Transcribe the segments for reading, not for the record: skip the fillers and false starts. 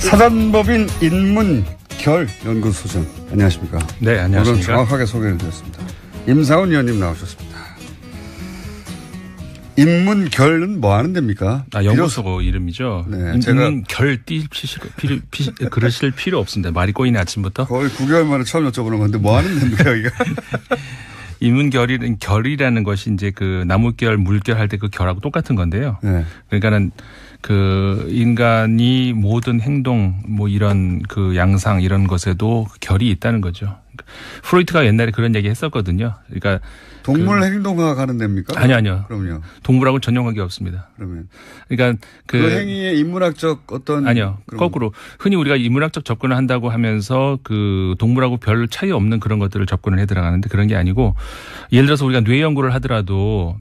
사단법인 인문결 연구소장 안녕하십니까? 네, 안녕하십니까? 오늘 정확하게 소개를 드렸습니다. 임상훈 의원님 나오셨습니다. 인문결은 뭐 하는 데입니까? 연구소 이름이죠. 네, 인문결 그러실 필요 없습니다. 말이 꼬이네 아침부터. 거의 9개월 만에 처음 여쭤보는 건데 뭐 하는 데입니까 여기가? 결이라는 것이 이제 그 나무결, 물결 할 때 그 결하고 똑같은 건데요. 네. 그러니까는 그 인간이 모든 행동 뭐 이런 그 양상 이런 것에도 결이 있다는 거죠. 프로이트가 옛날에 그런 얘기 했었거든요. 그러니까 동물 행동학 하는 데입니까? 아니요. 그럼요. 동물하고는 전혀 관계 없습니다. 그러면. 그러니까 그 행위의 인문학적 어떤. 아니요. 거꾸로. 흔히 우리가 인문학적 접근을 한다고 하면서 그 동물하고 별 차이 없는 그런 것들을 접근을 해 들어가는데 그런 게 아니고 예를 들어서 우리가 뇌 연구를 하더라도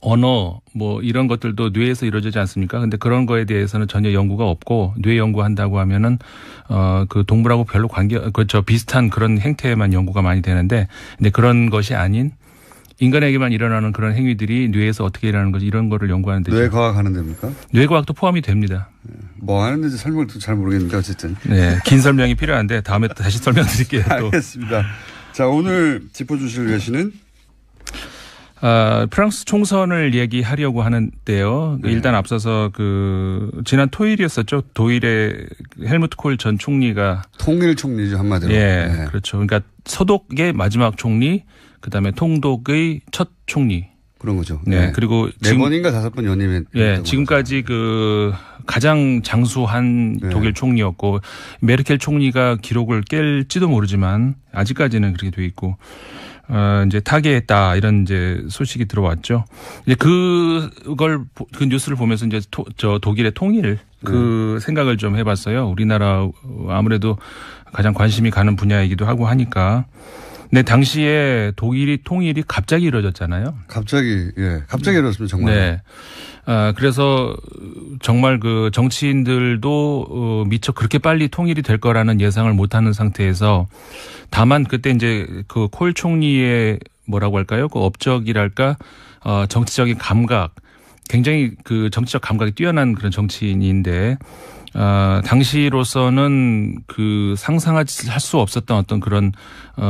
언어 뭐 이런 것들도 뇌에서 이루어지지 않습니까? 근데 그런 거에 대해서는 전혀 연구가 없고 뇌 연구한다고 하면은 그 동물하고 별로 비슷한 그런 행태에만 연구가 많이 되는데 근데 그런 것이 아닌 인간에게만 일어나는 그런 행위들이 뇌에서 어떻게 일어나는 거지 이런 거를 연구하는 데죠. 뇌과학 하는 데입니까? 뇌과학도 포함이 됩니다. 뭐 하는 데인지 설명을 잘 모르겠는데 어쨌든. 네. 긴 설명이 필요한데 다음에 다시 설명드릴게요. 또. 알겠습니다. 자, 오늘 짚어주실 예시는? 프랑스 총선을 얘기하려고 하는데요. 네. 일단 앞서서 지난 토요일이었었죠. 독일의 헬무트 콜 전 총리가. 통일 총리죠, 한마디로. 예. 네. 그렇죠. 그러니까 서독의 마지막 총리, 그 다음에 통독의 첫 총리. 그런 거죠. 네. 그리고 4번인가 5번 연임했. 예. 지금까지 가장 장수한 네. 독일 총리였고 메르켈 총리가 기록을 깰지도 모르지만 아직까지는 그렇게 돼 있고. 이제 타계했다 이런 이제 소식이 들어왔죠. 이제 그 뉴스를 보면서 이제 독일의 통일 생각을 좀 해봤어요. 우리나라 아무래도 가장 관심이 가는 분야이기도 하고 하니까. 근데 당시에 독일이 통일이 갑자기 이루어졌잖아요. 갑자기 이루어졌습니다 정말. 네. 그래서 정말 그 정치인들도 미처 그렇게 빨리 통일이 될 거라는 예상을 못하는 상태에서 다만 그때 이제 그 콜 총리의 뭐라고 할까요? 그 업적이랄까 정치적인 감각 굉장히 그 정치적 감각이 뛰어난 그런 정치인인데 당시로서는 그 상상할 수 없었던 어떤 그런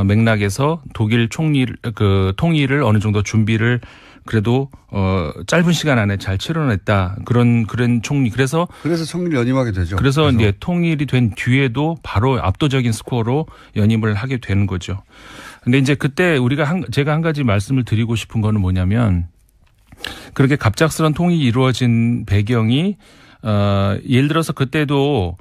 맥락에서 독일 통일을 어느 정도 준비를 그래도 짧은 시간 안에 잘 치러냈다. 그런 총리. 그래서 총리를 연임하게 되죠. 그래서 이제 통일이 된 뒤에도 바로 압도적인 스코어로 연임을 하게 되는 거죠. 근데 이제 그때 제가 한 가지 말씀을 드리고 싶은 거는 뭐냐면 그렇게 갑작스런 통일이 이루어진 배경이 예를 들어서 그때도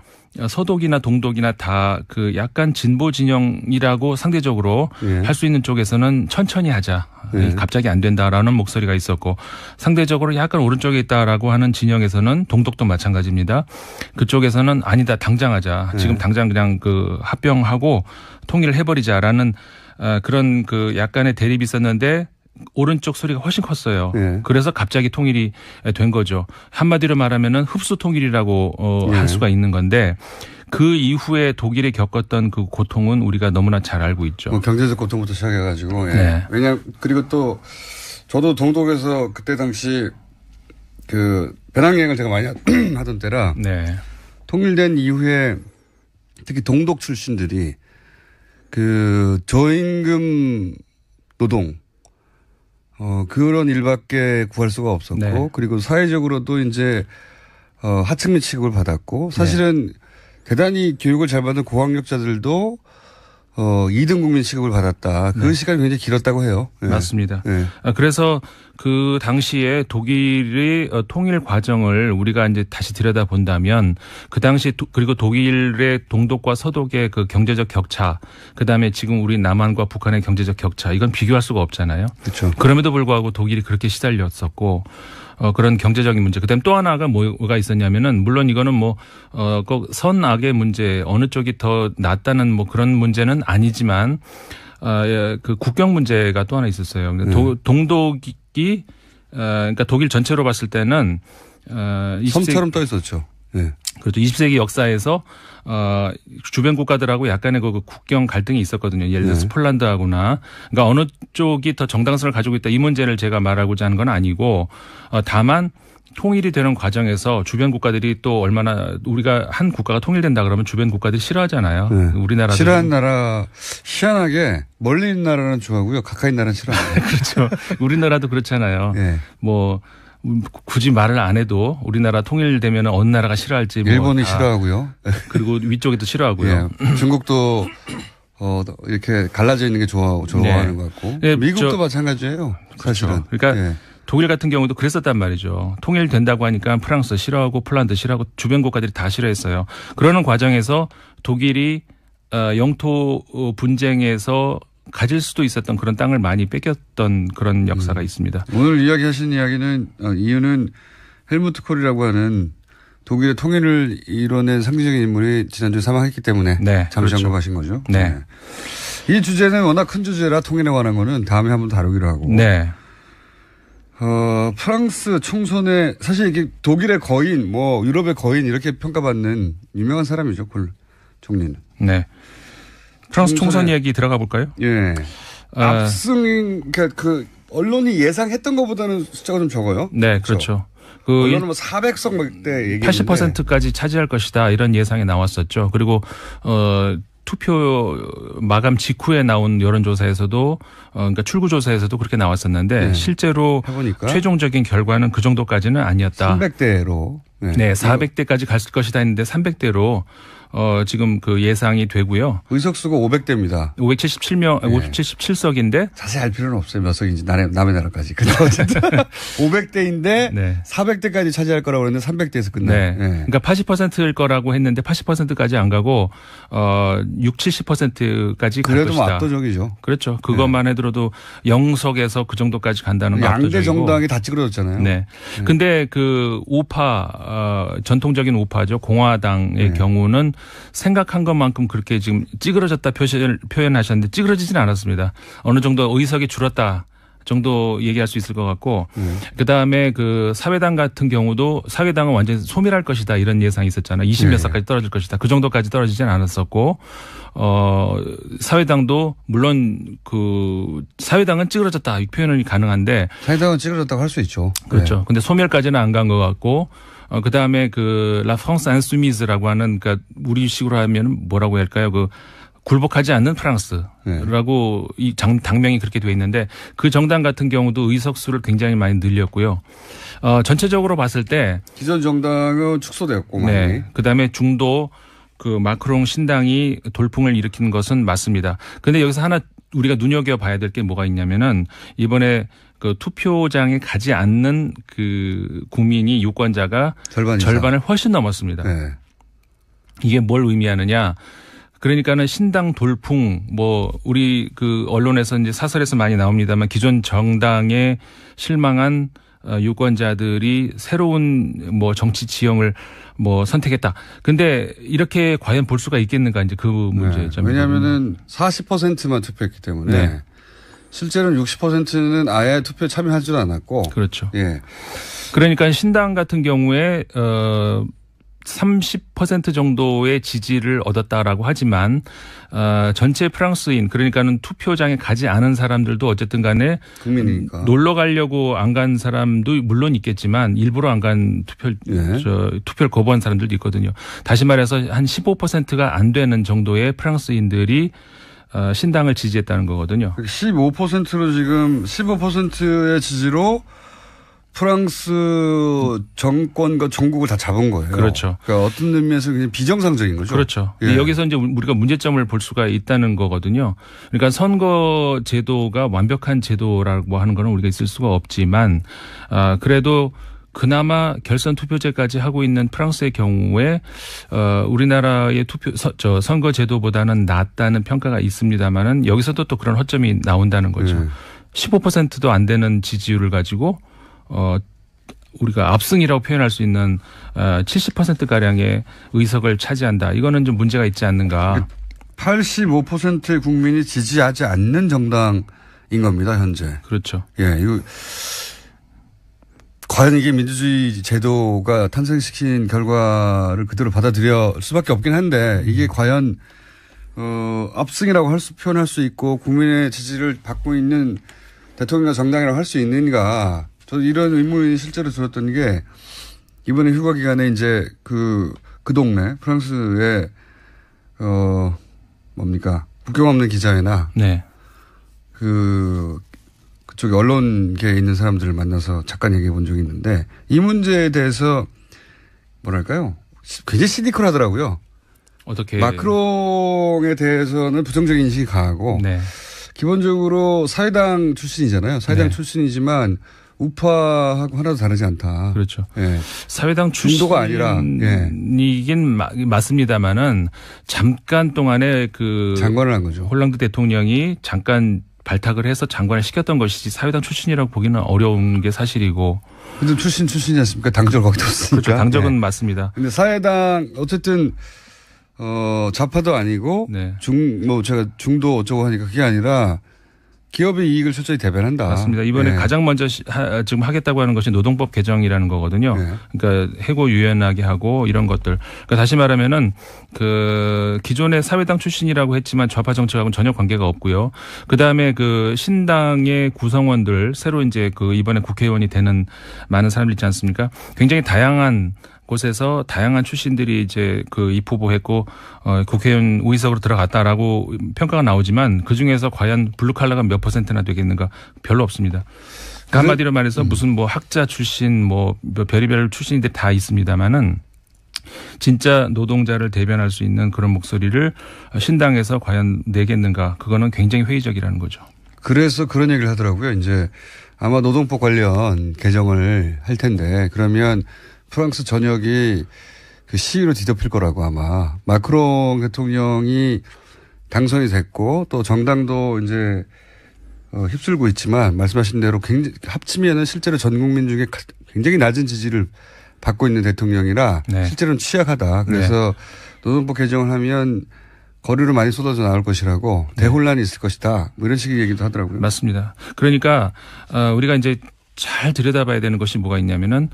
서독이나 동독이나 다 그 약간 진보 진영이라고 상대적으로 할 수 있는 쪽에서는 천천히 하자. 갑자기 안 된다라는 목소리가 있었고 상대적으로 약간 오른쪽에 있다라고 하는 진영에서는 동독도 마찬가지입니다. 그쪽에서는 아니다 당장 하자. 지금 당장 그냥 합병하고 통일을 해버리자라는 그런 약간의 대립이 있었는데 오른쪽 소리가 훨씬 컸어요. 네. 그래서 갑자기 통일이 된 거죠. 한마디로 말하면은 흡수 통일이라고 할 수가 있는 건데 그 이후에 독일이 겪었던 그 고통은 우리가 너무나 잘 알고 있죠. 경제적 고통부터 시작해가지고. 네. 그리고 또 저도 동독에서 그때 당시 배낭여행을 제가 많이 하던 때라. 네. 통일된 이후에 특히 동독 출신들이 저임금 노동 그런 일밖에 구할 수가 없었고, 네. 그리고 사회적으로도 이제, 하층민 취급을 받았고, 사실은 네. 대단히 교육을 잘 받은 고학력자들도, 2등 국민 취급을 받았다. 그 네. 시간이 굉장히 길었다고 해요. 네. 맞습니다. 네. 그래서 그 당시에 독일의 통일 과정을 우리가 이제 다시 들여다본다면 그 당시 그리고 독일의 동독과 서독의 그 경제적 격차 그다음에 지금 우리 남한과 북한의 경제적 격차 이건 비교할 수가 없잖아요. 그렇죠. 그럼에도 불구하고 독일이 그렇게 시달렸었고 그런 경제적인 문제. 그다음에 또 하나가 뭐가 있었냐면은 물론 이거는 꼭 선악의 문제 어느 쪽이 더 낫다는 그런 문제는 아니지만 그 국경 문제가 또 하나 있었어요. 동독이 그러니까 독일 전체로 봤을 때는 섬처럼 떠 있었죠. 네. 그렇죠. 20세기 역사에서 주변 국가들하고 약간의 그 국경 갈등이 있었거든요. 예를 들어서 폴란드하고나. 그러니까 어느 쪽이 더 정당성을 가지고 있다 이 문제를 제가 말하고자 하는 건 아니고 다만 통일이 되는 과정에서 주변 국가들이 또 얼마나 우리가 한 국가가 통일된다 그러면 주변 국가들이 싫어하잖아요. 네. 우리나라 싫어하는 나라 희한하게 멀리 있는 나라는 좋아하고요. 가까이 있는 나라는 싫어합니다. 그렇죠. 우리나라도 그렇잖아요. 네. 뭐 굳이 말을 안 해도 우리나라 통일되면 어느 나라가 싫어할지 일본이 싫어하고요. 그리고 위쪽에도 싫어하고요. 네. 중국도 이렇게 갈라져 있는 게 좋아하는 것 같고 네. 미국도 마찬가지예요. 사실은. 그렇죠. 그러니까 네. 독일 같은 경우도 그랬었단 말이죠. 통일된다고 하니까 프랑스 싫어하고 폴란드 싫어하고 주변 국가들이 다 싫어했어요. 그러는 과정에서 독일이 영토 분쟁에서 가질 수도 있었던 그런 땅을 많이 뺏겼던 그런 역사가 있습니다. 오늘 이야기하신 이야기는 이유는 헬무트 콜이라고 하는 독일의 통일을 이뤄낸 상징적인 인물이 지난주에 사망했기 때문에 네, 잠시 그렇죠. 언급하신 거죠. 네. 이 주제는 워낙 큰 주제라 통일에 관한 거는 다음에 한번 다루기로 하고. 네. 프랑스 총선에 사실 이게 독일의 거인, 뭐 유럽의 거인 이렇게 평가받는 유명한 사람이죠, 콜 총리는. 네. 프랑스 총선 이야기 들어가 볼까요? 예. 압승, 그러니까 그 언론이 예상했던 것보다는 숫자가 좀 적어요. 네, 그렇죠. 언론은 뭐 400석 막대 얘기했는데 80%까지 차지할 것이다 이런 예상이 나왔었죠. 그리고 투표 마감 직후에 나온 여론조사에서도 그러니까 출구조사에서도 그렇게 나왔었는데 네. 실제로 해보니까 최종적인 결과는 그 정도까지는 아니었다. 300대로. 네, 400대까지 갔을 것이다 했는데 300대로 지금 그 예상이 되고요. 의석수가 500대입니다. 577석인데 자세히 알 필요는 없어요. 몇 석인지 남의 나라까지. 근데 어쨌든 500대인데 네. 400대까지 차지할 거라고 그랬는데 300대에서 끝나요. 네. 그러니까 80%일 거라고 했는데 80%까지 안 가고 70~80%까지 갈 그래도 것이다. 뭐 압도적이죠. 그렇죠. 그것만 해더라도 0석에서 그 정도까지 간다는 건 양대 압도적이고. 정당이 다 찌그러졌잖아요. 네. 근데 그 우파 전통적인 우파죠. 공화당의 경우는 생각한 것만큼 그렇게 지금 찌그러졌다 표현하셨는데 찌그러지진 않았습니다. 어느 정도 의석이 줄었다 정도 얘기할 수 있을 것 같고 그다음에 그 사회당 같은 경우도 사회당은 완전히 소멸할 것이다 이런 예상이 있었잖아요. 20몇 석까지 떨어질 것이다. 그 정도까지 떨어지진 않았었고 사회당도 물론 그 사회당은 찌그러졌다 이 표현이 가능한데 사회당은 찌그러졌다고 할 수 있죠. 그렇죠. 네. 근데 소멸까지는 안 간 것 같고 그다음에 그 라 프랑스 인수미즈라고 하는 그러니까 우리식으로 하면 뭐라고 할까요? 그 굴복하지 않는 프랑스라고 이 당명이 그렇게 되어 있는데 그 정당 같은 경우도 의석수를 굉장히 많이 늘렸고요. 전체적으로 봤을 때 기존 정당은 축소되었고 많이. 네. 그다음에 중도 그 마크롱 신당이 돌풍을 일으킨 것은 맞습니다. 그런데 여기서 하나 우리가 눈여겨봐야 될 게 뭐가 있냐면은 이번에 그 투표장에 가지 않는 그 국민이 유권자가 절반을 훨씬 넘었습니다. 네. 이게 뭘 의미하느냐? 그러니까는 신당 돌풍 뭐 우리 그 언론에서 이제 사설에서 많이 나옵니다만 기존 정당에 실망한 유권자들이 새로운 뭐 정치 지형을 뭐 선택했다. 근데 이렇게 과연 볼 수가 있겠는가 이제 그 문제점. 네. 왜냐하면은 40%만 투표했기 때문에 네. 실제로는 60%는 아예 투표에 참여하지도 않았고. 그렇죠. 예. 그러니까 신당 같은 경우에 30% 정도의 지지를 얻었다라고 하지만 전체 프랑스인 그러니까는 투표장에 가지 않은 사람들도 어쨌든 간에 국민이니까 놀러 가려고 안 간 사람도 물론 있겠지만 일부러 안 간 투표를 거부한 사람들도 있거든요. 다시 말해서 한 15%가 안 되는 정도의 프랑스인들이 신당을 지지했다는 거거든요. 15%로 지금 15%의 지지로 프랑스 정권과 전국을 다 잡은 거예요. 그렇죠. 그러니까 어떤 의미에서 그냥 비정상적인 거죠. 그렇죠. 예. 여기서 이제 우리가 문제점을 볼 수가 있다는 거거든요. 그러니까 선거 제도가 완벽한 제도라고 하는 거는 우리가 있을 수가 없지만 그래도 그나마 결선 투표제까지 하고 있는 프랑스의 경우에 우리나라의 선거 제도보다는 낫다는 평가가 있습니다만은 여기서도 또 그런 허점이 나온다는 거죠. 15%도 안 되는 지지율을 가지고 우리가 압승이라고 표현할 수 있는 70%가량의 의석을 차지한다. 이거는 좀 문제가 있지 않는가. 85%의 국민이 지지하지 않는 정당인 겁니다, 현재. 그렇죠. 예, 이거 과연 이게 민주주의 제도가 탄생시킨 결과를 그대로 받아들일 수밖에 없긴 한데 이게 과연 압승이라고 표현할 수 있고 국민의 지지를 받고 있는 대통령과 정당이라고 할 수 있는가 저 이런 의문이 실제로 들었던 게 이번에 휴가 기간에 이제 그 동네 프랑스의 뭡니까 국경 없는 기자회나 네. 그쪽에 언론계에 있는 사람들을 만나서 잠깐 얘기해 본 적이 있는데 이 문제에 대해서 뭐랄까요? 굉장히 시니컬하더라고요. 어떻게 마크롱에 대해서는 부정적인 인식이 강하고 네. 기본적으로 사회당 출신이잖아요. 사회당 네. 출신이지만 우파하고 하나도 다르지 않다. 그렇죠. 예. 사회당 중도가 아니라 예. 이긴 맞습니다만은 잠깐 동안에 그 장관을 한 거죠. 홀랑드 대통령이 잠깐 발탁을 해서 장관을 시켰던 것이지 사회당 출신이라고 보기는 어려운 게 사실이고. 근데 출신이지 않습니까? 당적 거기도 없으니까. 그렇죠. 당적은 네. 맞습니다. 근데 사회당 어쨌든 좌파도 아니고 네. 제가 중도 어쩌고 하니까 그게 아니라 기업의 이익을 철저히 대변한다. 맞습니다. 이번에 네. 가장 먼저 지금 하겠다고 하는 것이 노동법 개정이라는 거거든요. 네. 그러니까 해고 유연하게 하고 이런 것들. 그러니까 다시 말하면은 그 기존의 사회당 출신이라고 했지만 좌파 정책하고는 전혀 관계가 없고요. 그 다음에 그 신당의 구성원들 새로 이제 그 이번에 국회의원이 되는 많은 사람들 있지 않습니까? 굉장히 다양한 곳에서 다양한 출신들이 이제 그 입후보했고 국회의원 의석으로 들어갔다라고 평가가 나오지만 그 중에서 과연 블루칼라가 몇 %나 되겠는가 별로 없습니다. 그러니까 한마디로 말해서 무슨 뭐 학자 출신 뭐 별의별 출신들이 다 있습니다만은 진짜 노동자를 대변할 수 있는 그런 목소리를 신당에서 과연 내겠는가 그거는 굉장히 회의적이라는 거죠. 그래서 그런 얘기를 하더라고요. 이제 아마 노동법 관련 개정을 할 텐데 그러면 프랑스 전역이 그 시위로 뒤덮일 거라고 아마 마크롱 대통령이 당선이 됐고 또 정당도 이제 휩쓸고 있지만 말씀하신 대로 굉장히 합치면은 실제로 전 국민 중에 굉장히 낮은 지지를 받고 있는 대통령이라 네. 실제로는 취약하다. 그래서 네. 노동법 개정을 하면 거리로 많이 쏟아져 나올 것이라고 대혼란이 있을 것이다. 뭐 이런 식의 얘기도 하더라고요. 맞습니다. 그러니까 우리가 이제 잘 들여다봐야 되는 것이 뭐가 있냐면은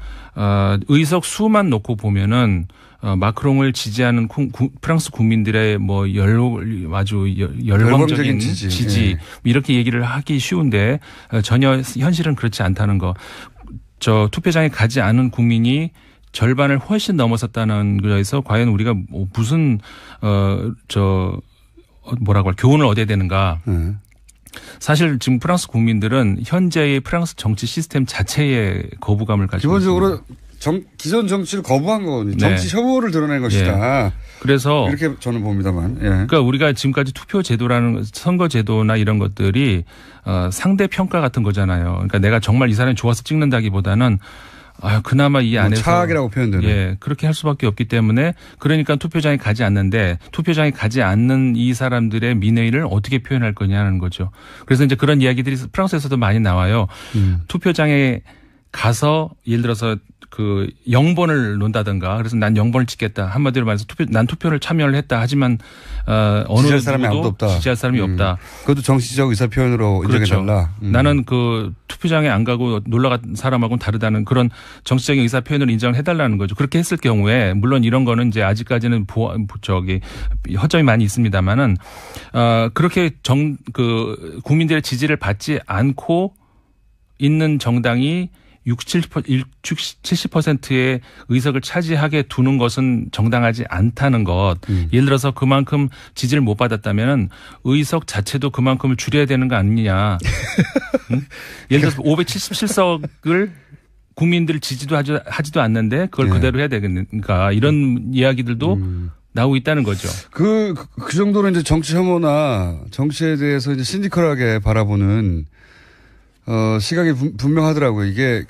의석 수만 놓고 보면은 마크롱을 지지하는 프랑스 국민들의 뭐 아주 열광적인 지지 이렇게 얘기를 하기 쉬운데 전혀 현실은 그렇지 않다는 거. 저 투표장에 가지 않은 국민이 절반을 훨씬 넘어섰다는 거에서 과연 우리가 무슨 교훈을 얻어야 되는가. 사실 지금 프랑스 국민들은 현재의 프랑스 정치 시스템 자체에 거부감을 가지고 기본적으로 기존 정치를 거부한 거거든요. 정치 혐오를 드러낸 것이다. 예. 그래서 이렇게 저는 봅니다만. 예. 그러니까 우리가 지금까지 투표 제도라는 선거 제도나 이런 것들이 상대 평가 같은 거잖아요. 그러니까 내가 정말 이 사람이 좋아서 찍는다기보다는 그나마 이 안에서 차악이라고 표현되는. 예, 그렇게 할 수밖에 없기 때문에 그러니까 투표장에 가지 않는데 투표장에 가지 않는 이 사람들의 민의를 어떻게 표현할 거냐는 거죠. 그래서 이제 그런 이야기들이 프랑스에서도 많이 나와요. 투표장에 가서 예를 들어서 그 0번을 논다든가 그래서 난 0번을 찍겠다. 한마디로 말해서 난 투표를 참여를 했다. 하지만 어느 지지할 사람이 아무도 없다. 지지할 사람이 없다. 그것도 정치적 의사 표현으로 인정해달라. 그렇죠. 나는 그 투표장에 안 가고 놀러 간 사람하고는 다르다는 그런 정치적인 의사 표현을 인정을 해달라는 거죠. 그렇게 했을 경우에 물론 이런 거는 이제 아직까지는 허점이 많이 있습니다만은 그렇게 국민들의 지지를 받지 않고 있는 정당이 70%의 의석을 차지하게 두는 것은 정당하지 않다는 것. 예를 들어서 그만큼 지지를 못 받았다면 의석 자체도 그만큼을 줄여야 되는 거 아니냐. 예를 들어서 577석을 국민들 지지도 하지도 않는데 그걸 그대로 해야 되겠는가. 이런 이야기들도 나오고 있다는 거죠. 그 정도로 이제 정치 혐오나 정치에 대해서 이제 시니컬하게 바라보는 시각이 분명하더라고요. 이게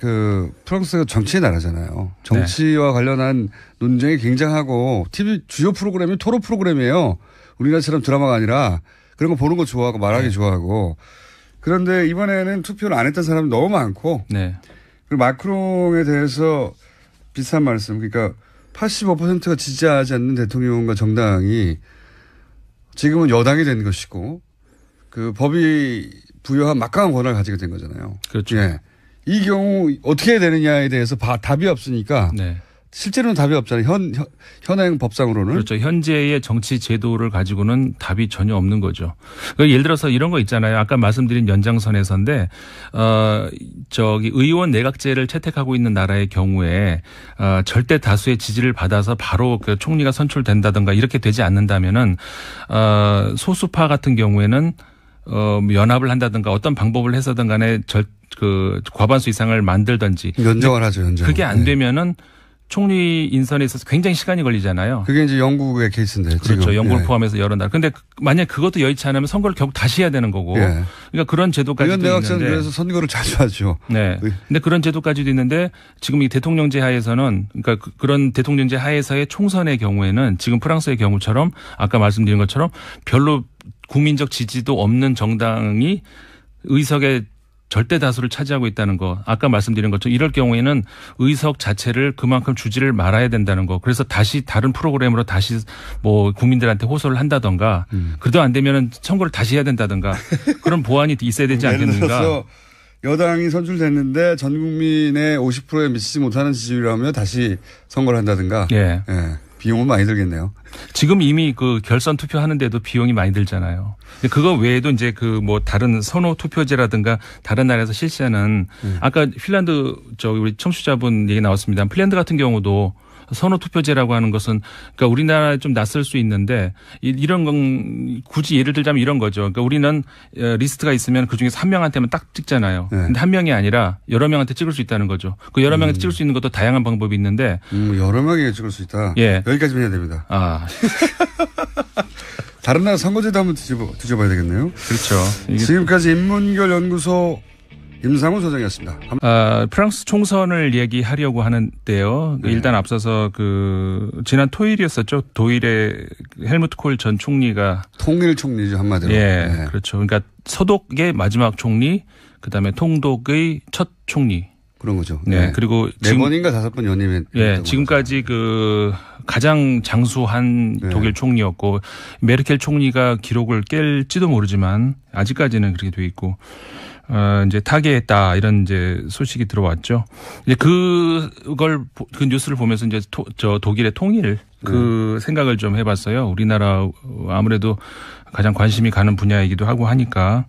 프랑스가 정치의 나라잖아요. 정치와 관련한 논쟁이 굉장하고 TV 주요 프로그램이 토론 프로그램이에요. 우리나라처럼 드라마가 아니라 그런 거 보는 거 좋아하고 말하기 좋아하고. 그런데 이번에는 투표를 안 했던 사람이 너무 많고. 그리고 마크롱에 대해서 비슷한 말씀. 그러니까 85%가 지지하지 않는 대통령과 정당이 지금은 여당이 된 것이고 그 법이 부여한 막강한 권한을 가지게 된 거잖아요. 그렇죠. 예. 이 경우 어떻게 해야 되느냐에 대해서 답이 없으니까 실제로는 답이 없잖아요. 현행 법상으로는. 그렇죠. 현재의 정치 제도를 가지고는 답이 전혀 없는 거죠. 예를 들어서 이런 거 있잖아요. 아까 말씀드린 연장선에서인데, 의원 내각제를 채택하고 있는 나라의 경우에, 절대 다수의 지지를 받아서 바로 그 총리가 선출된다든가 이렇게 되지 않는다면은, 소수파 같은 경우에는, 연합을 한다든가 어떤 방법을 해서든 간에 과반수 이상을 만들든지. 연정을 하죠, 연정. 그게 안 되면은 총리 인선에 있어서 굉장히 시간이 걸리잖아요. 그게 이제 영국의 케이스인데. 그렇죠. 지금. 영국을 포함해서 여러 나라. 그런데 만약 그것도 여의치 않으면 선거를 결국 다시 해야 되는 거고. 그러니까 그런 제도까지도 있는데. 의원 내각제는 그래서 선거를 자주 하죠. 네. 근데 그런 제도까지도 있는데 지금 이 대통령제 하에서는 그러니까 그런 대통령제 하에서의 총선의 경우에는 지금 프랑스의 경우처럼 아까 말씀드린 것처럼 별로 국민적 지지도 없는 정당이 의석의 절대 다수를 차지하고 있다는 거. 아까 말씀드린 것처럼 이럴 경우에는 의석 자체를 그만큼 주지를 말아야 된다는 거. 그래서 다시 다른 프로그램으로 다시 뭐 국민들한테 호소를 한다던가. 그래도 안 되면은 선거를 다시 해야 된다던가. 그런 보완이 있어야 되지 않겠는가. 예를 들어서 여당이 선출됐는데 전 국민의 50%에 미치지 못하는 지지율이라면 다시 선거를 한다든가. 예. 비용은 많이 들겠네요. 지금 이미 그 결선 투표 하는데도 비용이 많이 들잖아요. 그거 외에도 이제 다른 선호 투표제라든가 다른 나라에서 실시하는 아까 핀란드 우리 청취자분 얘기 나왔습니다. 핀란드 같은 경우도 선호 투표제라고 하는 것은 그러니까 우리나라에 좀 낯설 수 있는데 이런 건 굳이 예를 들자면 이런 거죠. 그러니까 우리는 리스트가 있으면 그중에서 한 명한테만 딱 찍잖아요. 근데 한 명이 아니라 여러 명한테 찍을 수 있다는 거죠. 그 여러 명한테 찍을 수 있는 것도 다양한 방법이 있는데 여러 명에게 찍을 수 있다. 예. 여기까지만 해야 됩니다. 다른 나라 선거제도 한번 뒤져봐야 되겠네요. 그렇죠. 지금까지 인문결 연구소 임상훈 소장이었습니다. 프랑스 총선을 얘기하려고 하는데요. 일단 앞서서 지난 토요일이었었죠. 독일의 헬무트 콜 전 총리가 통일 총리죠, 한마디로. 예, 그렇죠. 그러니까 서독의 마지막 총리, 그다음에 통독의 첫 총리. 그런 거죠. 네. 그리고 4번인가 5번 연임했. 예, 지금까지 가장 장수한 독일 총리였고 메르켈 총리가 기록을 깰지도 모르지만 아직까지는 그렇게 돼 있고. 이제 타계했다 이런 이제 소식이 들어왔죠. 이제 그 뉴스를 보면서 이제 독일의 통일 생각을 좀 해봤어요. 우리나라 아무래도 가장 관심이 가는 분야이기도 하고 하니까.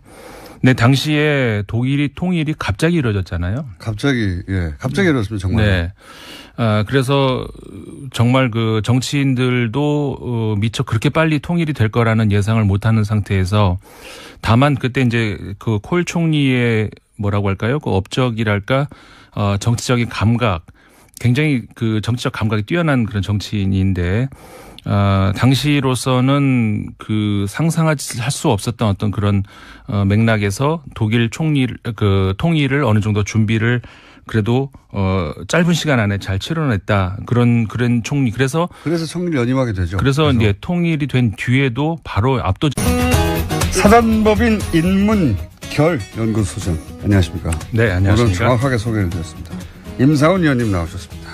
근데 당시에 독일이 통일이 갑자기 이루어졌잖아요. 갑자기 이루어졌습니다, 정말. 네. 그래서 정말 정치인들도 미처 그렇게 빨리 통일이 될 거라는 예상을 못하는 상태에서 다만 그때 이제 콜 총리의 뭐라고 할까요? 업적이랄까 정치적인 감각, 굉장히 정치적 감각이 뛰어난 그런 정치인인데 당시로서는 상상할 수 없었던 어떤 그런 맥락에서 독일 통일을 어느 정도 준비를 그래도 짧은 시간 안에 잘 치러냈다. 그런 총리. 그래서 총리를 연임하게 되죠. 그래서 이제 통일이 된 뒤에도 바로 사단법인 인문결 연구소장. 안녕하십니까? 네, 안녕하십니까? 오늘 정확하게 소개를 드렸습니다. 임상훈 의원님 나오셨습니다.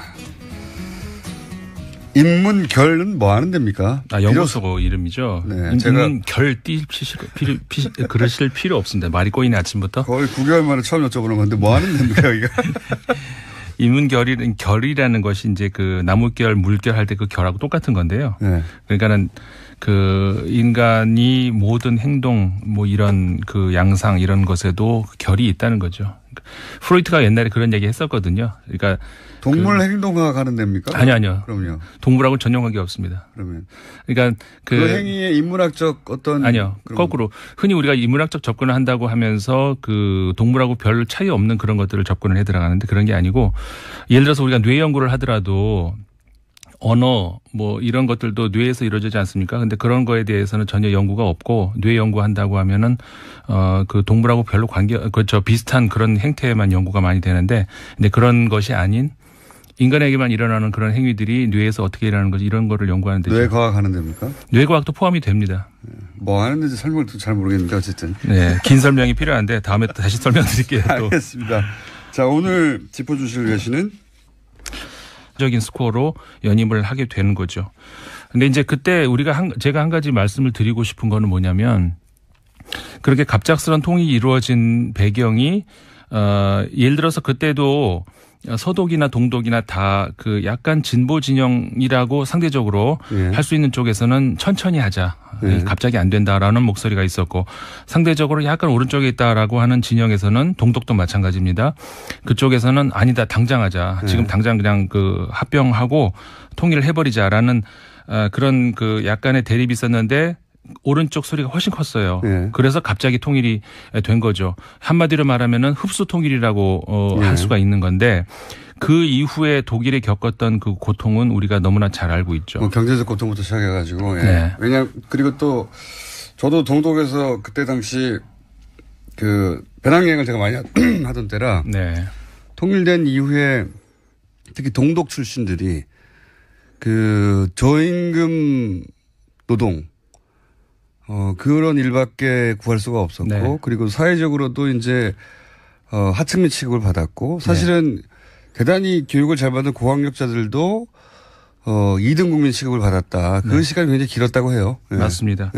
인문결은 뭐 하는 데입니까? 연구소 이름이죠. 네, 인문결 그러실 필요 없습니다. 말이 꼬이네 아침부터. 거의 9개월 만에 처음 여쭤보는 건데 뭐 하는 데입니까 여기가? 결이라는 것이 이제 나무결, 물결 할 때 결하고 똑같은 건데요. 네. 그러니까는 인간이 모든 행동 이런 양상 이런 것에도 결이 있다는 거죠. 프로이트가 옛날에 그런 얘기 했었거든요. 그러니까 동물 행동학 하는 데입니까? 아니요. 그럼요. 동물하고 전용한 게 없습니다. 그러니까 그 행위의 인문학적 아니요. 거꾸로 흔히 우리가 인문학적 접근을 한다고 하면서 동물하고 별 차이 없는 그런 것들을 접근을 해 들어가는데 그런 게 아니고 예를 들어서 우리가 뇌 연구를 하더라도 언어 이런 것들도 뇌에서 이루어지지 않습니까? 근데 그런 거에 대해서는 전혀 연구가 없고 뇌 연구한다고 하면은 동물하고 별로 비슷한 그런 행태에만 연구가 많이 되는데 근데 그런 것이 아닌 인간에게만 일어나는 그런 행위들이 뇌에서 어떻게 일어나는 거지 이런 거를 연구하는 데죠. 뇌과학 하는 데입니까? 뇌과학도 포함이 됩니다. 뭐 하는지 설명을 잘 모르겠는데 어쨌든. 네, 긴 설명이 필요한데 다음에 또 다시 설명드릴게요. 알겠습니다. 자, 오늘 짚어주실 예시는 적인 스코어로 연임을 하게 되는 거죠. 근데 이제 그때 제가 한 가지 말씀을 드리고 싶은 거는 뭐냐면 그렇게 갑작스런 통일이 이루어진 배경이 예를 들어서 그때도 서독이나 동독이나 다 그 약간 진보 진영이라고 상대적으로 할 수 있는 쪽에서는 천천히 하자. 갑자기 안 된다라는 목소리가 있었고 상대적으로 약간 오른쪽에 있다라고 하는 진영에서는 동독도 마찬가지입니다. 그쪽에서는 아니다 당장 하자. 지금 당장 그냥 그 합병하고 통일을 해버리자라는 그런 그 약간의 대립이 있었는데 오른쪽 소리가 훨씬 컸어요. 그래서 갑자기 통일이 된 거죠. 한마디로 말하면은 흡수 통일이라고 할 수가 있는 건데 그 이후에 독일이 겪었던 그 고통은 우리가 너무나 잘 알고 있죠. 뭐 경제적 고통부터 시작해가지고. 왜냐면 그리고 또 저도 동독에서 그때 당시 그 배낭여행을 제가 많이 하던 때라 통일된 이후에 특히 동독 출신들이 그 저임금 노동 그런 일밖에 구할 수가 없었고 그리고 사회적으로도 이제 하층민 취급을 받았고 사실은 대단히 교육을 잘 받은 고학력자들도 2등 국민 취급을 받았다. 그 시간이 굉장히 길었다고 해요. 맞습니다.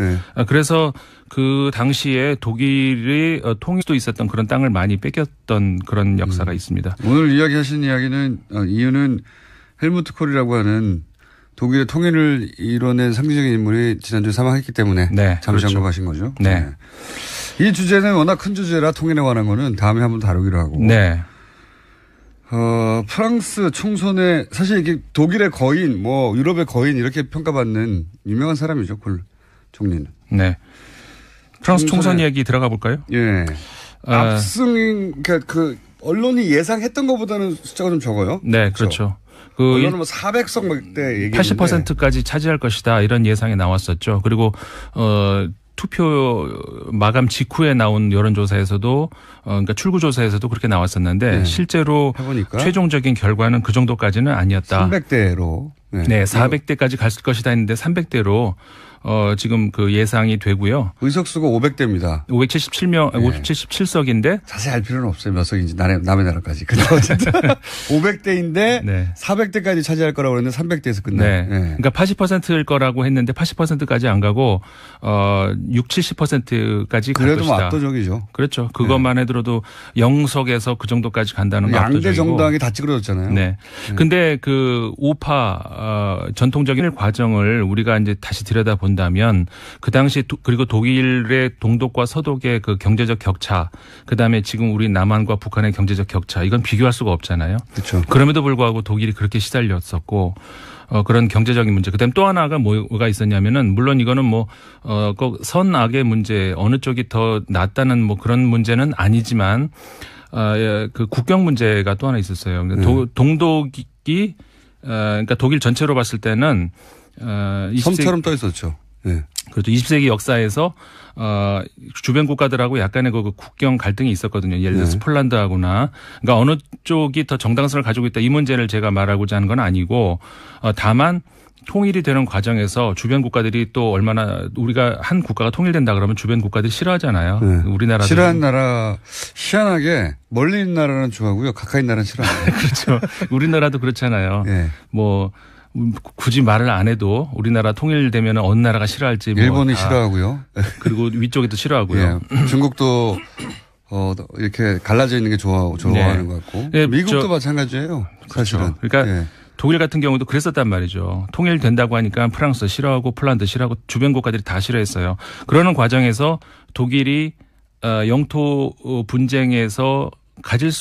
그래서 그 당시에 독일이 통일도 있었던 그런 땅을 많이 뺏겼던 그런 역사가 있습니다. 오늘 이야기하신 이유는 헬무트 콜이라고 하는 독일의 통일을 이뤄낸 상징적인 인물이 지난주에 사망했기 때문에 잠시 언급하신 거죠. 이 주제는 워낙 큰 주제라 통일에 관한 거는 다음에 한번 다루기로 하고. 프랑스 총선에 사실 이게 독일의 거인, 뭐 유럽의 거인 이렇게 평가받는 유명한 사람이죠, 콜 총리는. 프랑스 총선 이야기 들어가 볼까요? 압승, 그러니까 그 언론이 예상했던 것보다는 숫자가 좀 적어요. 그렇죠. 그 언론은 뭐 400석 대 얘기했는데 80%까지 차지할 것이다 이런 예상이 나왔었죠. 그리고 투표 마감 직후에 나온 여론조사에서도 그러니까 출구조사에서도 그렇게 나왔었는데 실제로 해보니까 최종적인 결과는 그 정도까지는 아니었다. 300대로. 400대까지 갔을 것이다 했는데 300대로 지금 그 예상이 되고요. 의석수가 500대입니다. 577석인데. 자세히 알 필요는 없어요. 몇 석인지 남의 나라까지. 근데 어쨌든 500대인데 400대까지 차지할 거라고 그랬는데 300대에서 끝나요. 그러니까 80%일 거라고 했는데 80%까지 안 가고 70%까지 갈 그래도 것이다. 뭐 압도적이죠. 그렇죠. 그것만 해도 0석에서 그 정도까지 간다는 건 압도적이고. 양대 정당이 다 찌그러졌잖아요. 근데 그 우파 전통적인 과정을 우리가 이제 다시 들여다본다면 그 당시 그리고 독일의 동독과 서독의 그 경제적 격차, 그다음에 지금 우리 남한과 북한의 경제적 격차, 이건 비교할 수가 없잖아요. 그렇죠. 그럼에도 불구하고 독일이 그렇게 시달렸었고 그런 경제적인 문제. 그다음에 또 하나가 뭐가 있었냐면은 물론 이거는 뭐 꼭 선악의 문제 어느 쪽이 더 낫다는 뭐 그런 문제는 아니지만 그 국경 문제가 또 하나 있었어요. 동독이 그러니까 독일 전체로 봤을 때는 섬처럼 떠 있었죠. 그렇죠. 20세기 역사에서 주변 국가들하고 약간의 그 국경 갈등이 있었거든요. 예를 들어서 폴란드하고나. 그러니까 어느 쪽이 더 정당성을 가지고 있다 이 문제를 제가 말하고자 하는 건 아니고 다만 통일이 되는 과정에서 주변 국가들이 또 얼마나 우리가 한 국가가 통일된다 그러면 주변 국가들이 싫어하잖아요. 우리나라도. 싫어하는 나라 희한하게 멀리 있는 나라는 좋아하고요. 가까이 있는 나라는 싫어합니다. 그렇죠. 우리나라도 그렇잖아요. 뭐 굳이 말을 안 해도 우리나라 통일되면 어느 나라가 싫어할지. 일본이 싫어하고요. 그리고 위쪽에도 싫어하고요. 중국도 이렇게 갈라져 있는 게 좋아하는 것 같고. 미국도 마찬가지예요. 사실은. 그렇죠. 그러니까 독일 같은 경우도 그랬었단 말이죠. 통일된다고 하니까 프랑스 싫어하고 폴란드 싫어하고 주변 국가들이 다 싫어했어요. 그러는 과정에서 독일이 영토 분쟁에서 가질